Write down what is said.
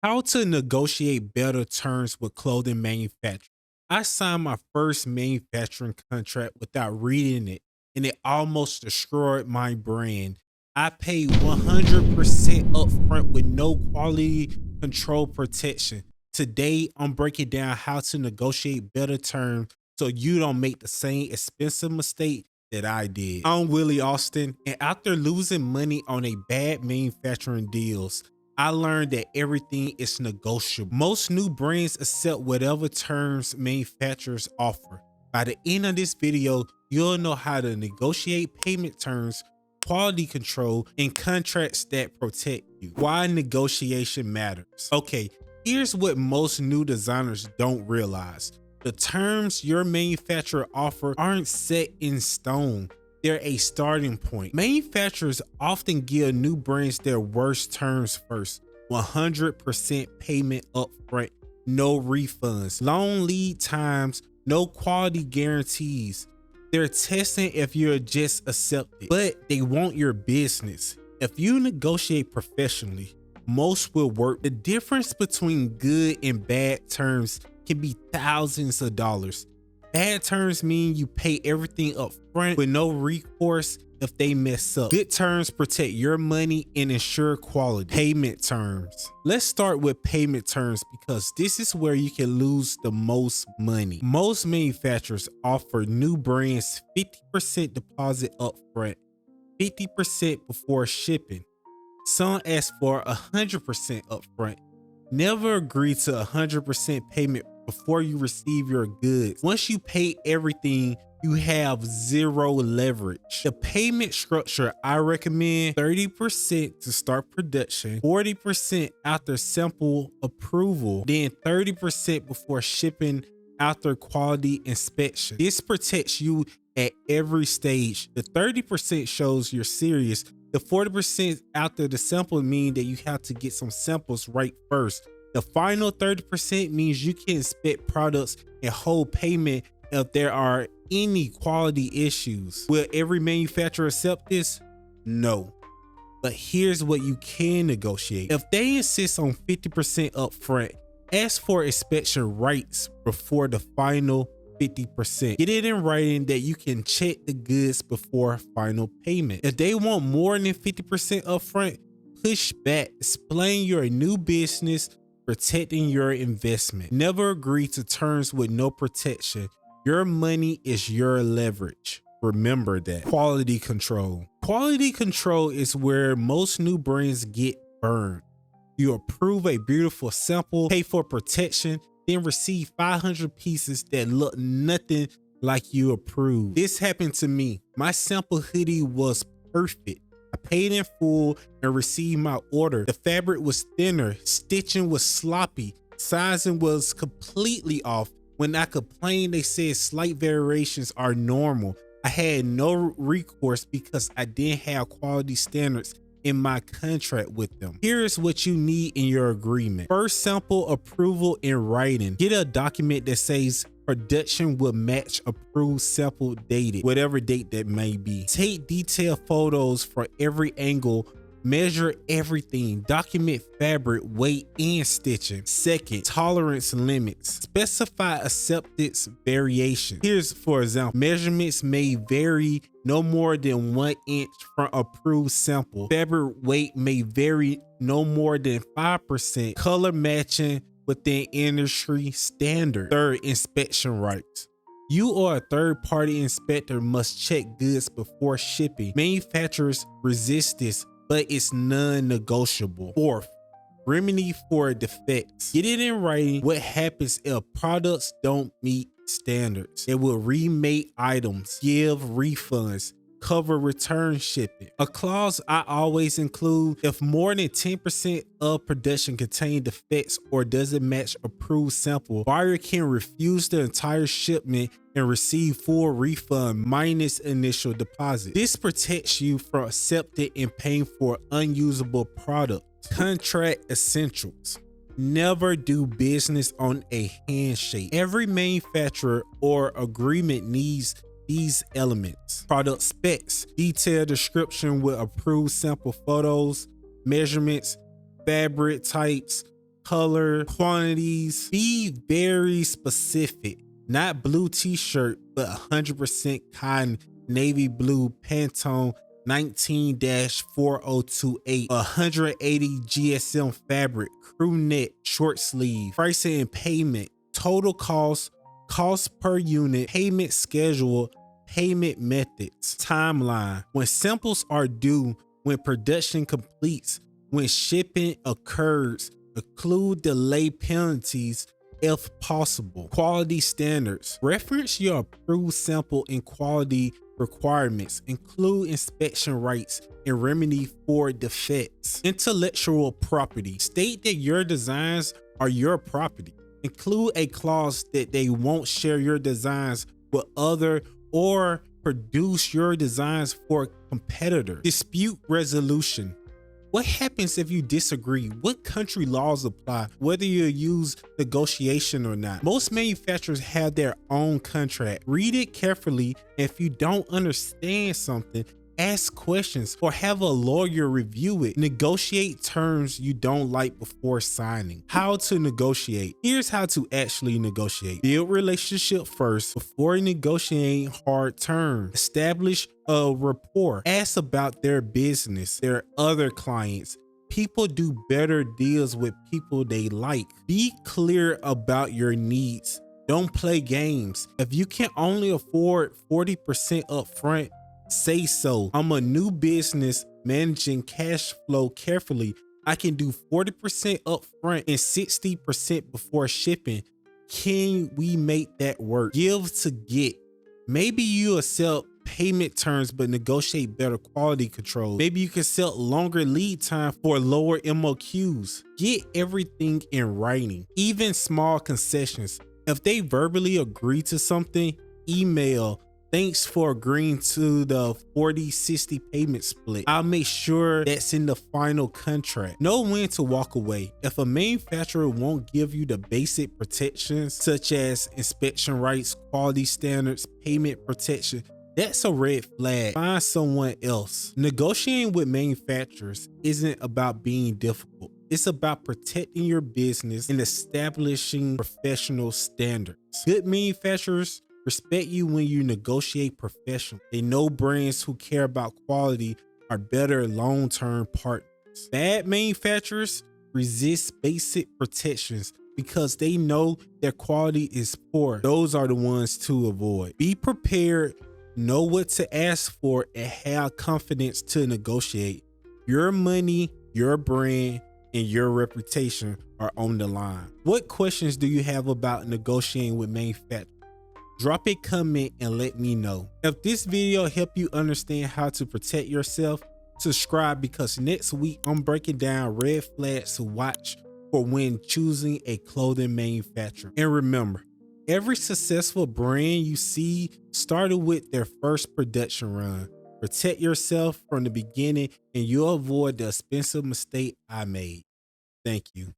How to negotiate better terms with clothing manufacturers. I signed my first manufacturing contract without reading it, and it almost destroyed my brand. I paid 100% upfront with no quality control protection. Today, I'm breaking down how to negotiate better terms so you don't make the same expensive mistake that I did. I'm Willie Austin, and after losing money on a bad manufacturing deals, I learned that everything is negotiable. Most new brands accept whatever terms manufacturers offer. By the end of this video, you'll know how to negotiate payment terms, quality control, and contracts that protect you. Why negotiation matters. Okay, here's what most new designers don't realize. The terms your manufacturer offers aren't set in stone. They're a starting point. Manufacturers often give new brands their worst terms first. 100% payment upfront, no refunds, long lead times, no quality guarantees. They're testing if you're just accepted, but they want your business. If you negotiate professionally, most will work. The difference between good and bad terms can be thousands of dollars. Bad terms mean you pay everything up front with no recourse if they mess up. Good terms protect your money and ensure quality. Payment terms. Let's start with payment terms because this is where you can lose the most money. Most manufacturers offer new brands 50% deposit up front, 50% before shipping. Some ask for 100% upfront. Never agree to 100% payment before you receive your goods. Once you pay everything, you have zero leverage. The payment structure I recommend: 30% to start production, 40% after sample approval, then 30% before shipping after quality inspection. This protects you at every stage. The 30% shows you're serious. The 40% after the sample mean that you have to get some samples right first. The final 30% means you can inspect products and hold payment if there are any quality issues. Will every manufacturer accept this? No. But here's what you can negotiate. If they insist on 50% upfront, ask for inspection rights before the final 50%. Get it in writing that you can check the goods before final payment. If they want more than 50% upfront, push back. Explain you're a new business, protecting your investment. Never agree to terms with no protection. Your money is your leverage. Remember that. Quality control. Quality control is where most new brands get burned. You approve a beautiful sample, pay for protection, then receive 500 pieces that look nothing like you approved. This happened to me. My sample hoodie was perfect. I paid in full and received my order. The fabric was thinner, stitching was sloppy, sizing was completely off. When I complained, they said slight variations are normal. I had no recourse because I didn't have quality standards in my contract with them. Here's what you need in your agreement. First, sample approval in writing. Get a document that says production will match approved sample dated, whatever date that may be. Take detailed photos for every angle. Measure everything. Document fabric, weight, and stitching. Second, tolerance limits. Specify acceptance variation. Here's, for example, measurements may vary no more than 1 inch from approved sample. Fabric weight may vary no more than 5%. Color matching within industry standard. Third, inspection rights. You or a third-party inspector must check goods before shipping. Manufacturers resist this, but it's non-negotiable. Fourth, remedy for defects. Get it in writing what happens if products don't meet standards. It will remake items, give refunds, cover return shipping. A clause I always include: if more than 10% of production contain defects or doesn't match approved sample, buyer can refuse the entire shipment and receive full refund minus initial deposit. This protects you from accepting and paying for unusable products. Contract essentials. Never do business on a handshake. Every manufacturer or agreement needs these elements: product specs, detailed description with approved sample photos, measurements, fabric types, color, quantities. Be very specific. Not blue t-shirt, but 100% cotton, navy blue Pantone 19-4028, 180 GSM fabric, crew neck, short sleeve. Pricing and payment, total cost per unit, payment schedule, payment methods, timeline. When samples are due, when production completes, when shipping occurs, include delay penalties if possible. Quality standards. Reference your approved sample and quality requirements. Include inspection rights and remedy for defects. Intellectual property. State that your designs are your property. Include a clause that they won't share your designs with other or produce your designs for competitors. Dispute resolution. What happens if you disagree? What country laws apply, whether you use negotiation or not? Most manufacturers have their own contract. Read it carefully. If you don't understand something, ask questions or have a lawyer review it. Negotiate terms you don't like before signing. How to negotiate. Here's how to actually negotiate. Build relationship first before negotiating hard terms. Establish a rapport. Ask about their business, their other clients. People do better deals with people they like. Be clear about your needs. Don't play games. If you can only afford 40% upfront, say so. I'm a new business managing cash flow carefully. I can do 40% upfront and 60% before shipping. Can we make that work? Give to get. Maybe you accept payment terms but negotiate better quality control. Maybe you can set longer lead time for lower MOQs. Get everything in writing, even small concessions. If they verbally agree to something, email, "Thanks for agreeing to the 40-60 payment split. I'll make sure that's in the final contract." Know when to walk away. If a manufacturer won't give you the basic protections such as inspection rights, quality standards, payment protection, that's a red flag. Find someone else. Negotiating with manufacturers isn't about being difficult. It's about protecting your business and establishing professional standards. Good manufacturers respect you when you negotiate professionally. They know brands who care about quality are better long-term partners. Bad manufacturers resist basic protections because they know their quality is poor. Those are the ones to avoid. Be prepared, know what to ask for, and have confidence to negotiate. Your money, your brand, and your reputation are on the line. What questions do you have about negotiating with manufacturers? Drop a comment and let me know. If this video helped you understand how to protect yourself, subscribe because next week I'm breaking down red flags to watch for when choosing a clothing manufacturer. And remember, every successful brand you see started with their first production run. Protect yourself from the beginning and you'll avoid the expensive mistake I made. Thank you.